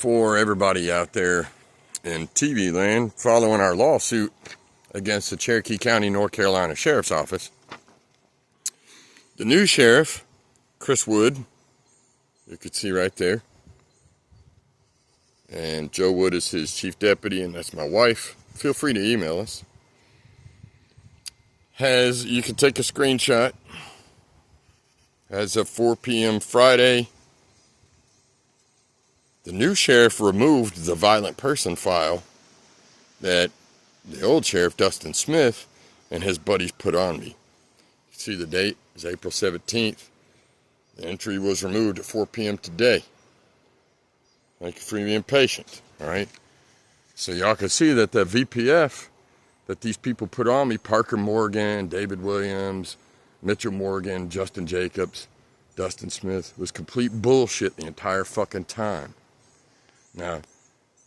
for everybody out there in TV land following our lawsuit against the Cherokee County, North Carolina Sheriff's Office. The new sheriff, Chris Wood, you could see right there, and Joe Wood is his chief deputy, and that's my wife. Feel free to email us. You can take a screenshot. As of 4 p.m. Friday, the new sheriff removed the violent person file that the old sheriff, Dustin Smith, and his buddies put on me. You see the date is April 17th. The entry was removed at 4 p.m. today. Thank you for being patient, all right? So y'all can see that the VPF that these people put on me, Parker Morgan, David Williams, Mitchell Morgan, Justin Jacobs, Dustin Smith, was complete bullshit the entire fucking time. Now,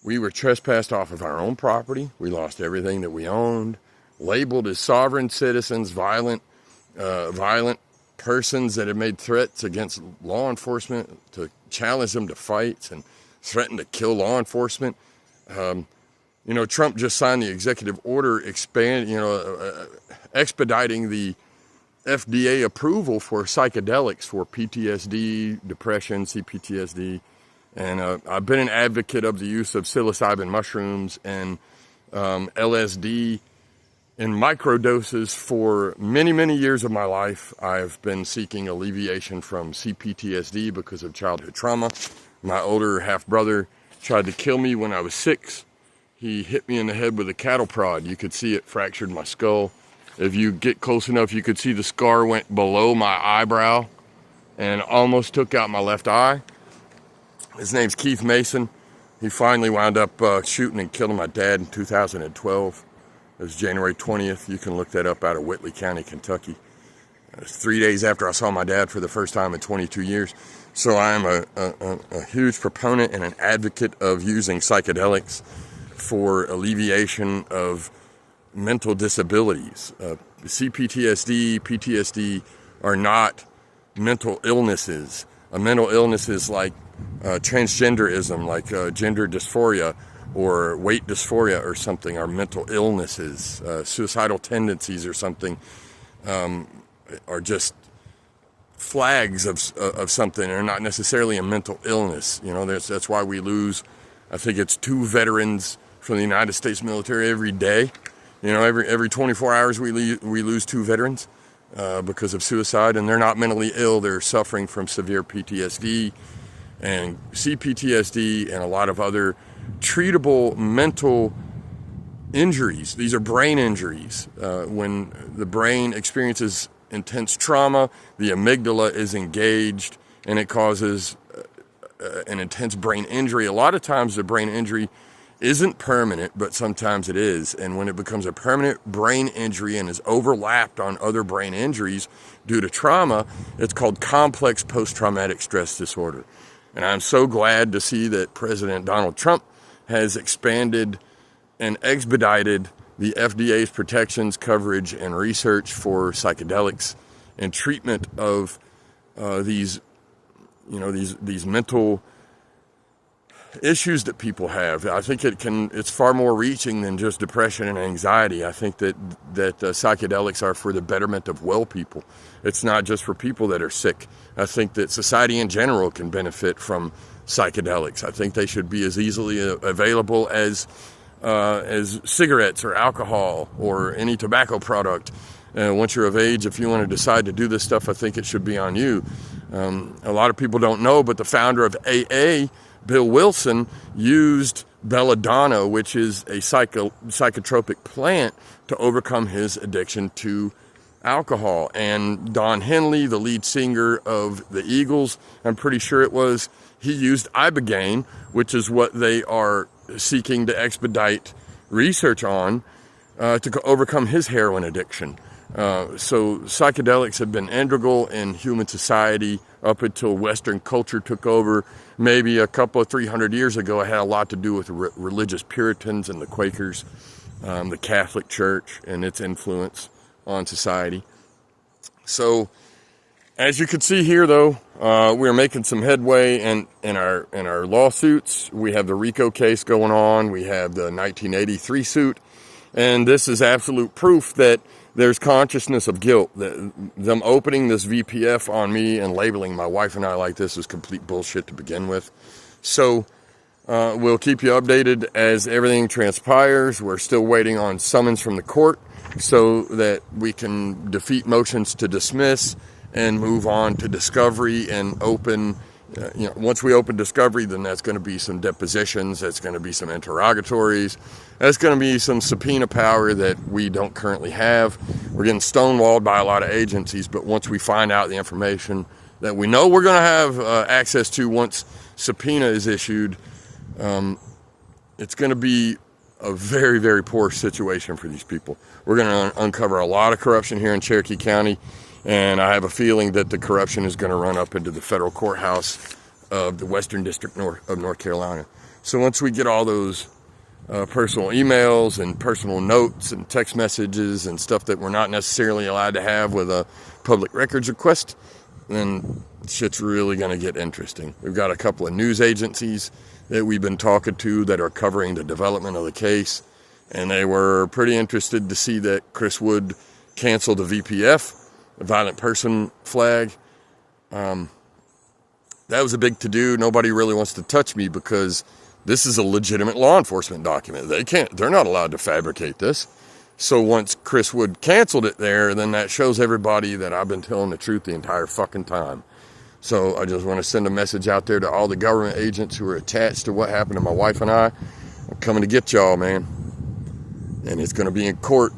we were trespassed off of our own property. We lost everything that we owned, labeled as sovereign citizens, violent persons that had made threats against law enforcement, to challenge them to fights and threaten to kill law enforcement. Trump just signed the executive order expediting the FDA approval for psychedelics for PTSD, depression, CPTSD. And I've been an advocate of the use of psilocybin mushrooms and LSD in microdoses for many, many years of my life. I've been seeking alleviation from CPTSD because of childhood trauma. My older half-brother tried to kill me when I was 6. He hit me in the head with a cattle prod. You could see it fractured my skull. If you get close enough, you could see the scar went below my eyebrow and almost took out my left eye. His name's Keith Mason. He finally wound up shooting and killing my dad in 2012. It was January 20th. You can look that up out of Whitley County, Kentucky. It was 3 days after I saw my dad for the first time in 22 years. So I am a huge proponent and an advocate of using psychedelics for alleviation of mental disabilities. CPTSD, PTSD are not mental illnesses. A mental illness is like transgenderism, like gender dysphoria or weight dysphoria or something, are mental illnesses. Suicidal tendencies or something are just flags of something, and are not necessarily a mental illness. That's why we lose, I think it's 2 veterans from the United States military every day. Every 24 hours we lose 2 veterans because of suicide, and they're not mentally ill. They're suffering from severe PTSD and CPTSD and a lot of other treatable mental injuries. These are brain injuries. When the brain experiences intense trauma, the amygdala is engaged and it causes an intense brain injury. A lot of times the brain injury isn't permanent, but sometimes it is. And when it becomes a permanent brain injury and is overlapped on other brain injuries due to trauma, it's called complex post-traumatic stress disorder. And I'm so glad to see that President Donald Trump has expanded and expedited the FDA's protections, coverage, and research for psychedelics and treatment of these mental issues that people have. I think it's far more reaching than just depression and anxiety. I think that psychedelics are for the betterment of well people. It's not just for people that are sick. I think that society in general can benefit from psychedelics. I think they should be as easily available as cigarettes or alcohol or any tobacco product. Once you're of age, if you want to decide to do this stuff, I think it should be on you. A lot of people don't know, but the founder of AA, Bill Wilson, used belladonna, which is a psychotropic plant, to overcome his addiction to alcohol. And Don Henley, the lead singer of the Eagles, I'm pretty sure it was, he used ibogaine, which is what they are seeking to expedite research on to overcome his heroin addiction. So psychedelics have been integral in human society up until Western culture took over. Maybe a couple of 300 years ago, it had a lot to do with religious Puritans and the Quakers, the Catholic Church and its influence on society. So As you can see here, though, we're making some headway in our lawsuits. We have the RICO case going on. We have the 1983 suit. And this is absolute proof that there's consciousness of guilt. Them opening this VPF on me and labeling my wife and I like this is complete bullshit to begin with. So we'll keep you updated as everything transpires. We're still waiting on summons from the court so that we can defeat motions to dismiss and move on to discovery and open. Once we open discovery, then that's going to be some depositions, that's going to be some interrogatories, that's going to be some subpoena power that we don't currently have. We're getting stonewalled by a lot of agencies, but once we find out the information that we know we're going to have access to once subpoena is issued, it's going to be a very, very poor situation for these people. We're going to uncover a lot of corruption here in Cherokee County. And I have a feeling that the corruption is going to run up into the federal courthouse of the Western District of North Carolina. So once we get all those personal emails and personal notes and text messages and stuff that we're not necessarily allowed to have with a public records request, then shit's really going to get interesting. We've got a couple of news agencies that we've been talking to that are covering the development of the case. And they were pretty interested to see that Chris Wood canceled the VPF, the violent person flag. That was a big to-do. Nobody really wants to touch me because this is a legitimate law enforcement document. They're not allowed to fabricate this. So once Chris Wood canceled it there, then that shows everybody that I've been telling the truth the entire fucking time. So I just want to send a message out there to all the government agents who are attached to what happened to my wife and I. I'm coming to get y'all, man. And it's going to be in court.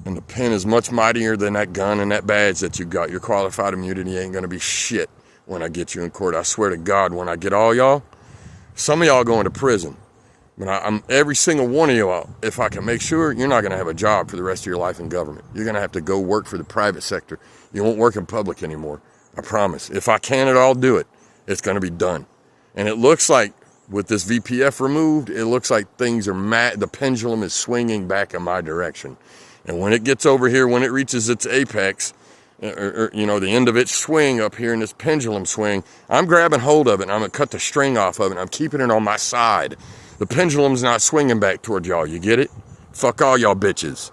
And the pen is much mightier than that gun and that badge that you got. Your qualified immunity ain't going to be shit when I get you in court. I swear to God, when I get all y'all, some of y'all going to prison. But I'm every single one of y'all, if I can make sure, you're not going to have a job for the rest of your life in government. You're going to have to go work for the private sector. You won't work in public anymore. I promise. If I can at all do it, it's going to be done. And it looks like with this VPF removed, it looks like things are the pendulum is swinging back in my direction. And when it gets over here, when it reaches its apex, the end of its swing up here in this pendulum swing, I'm grabbing hold of it and I'm going to cut the string off of it and I'm keeping it on my side. The pendulum's not swinging back toward y'all. You get it? Fuck all y'all bitches.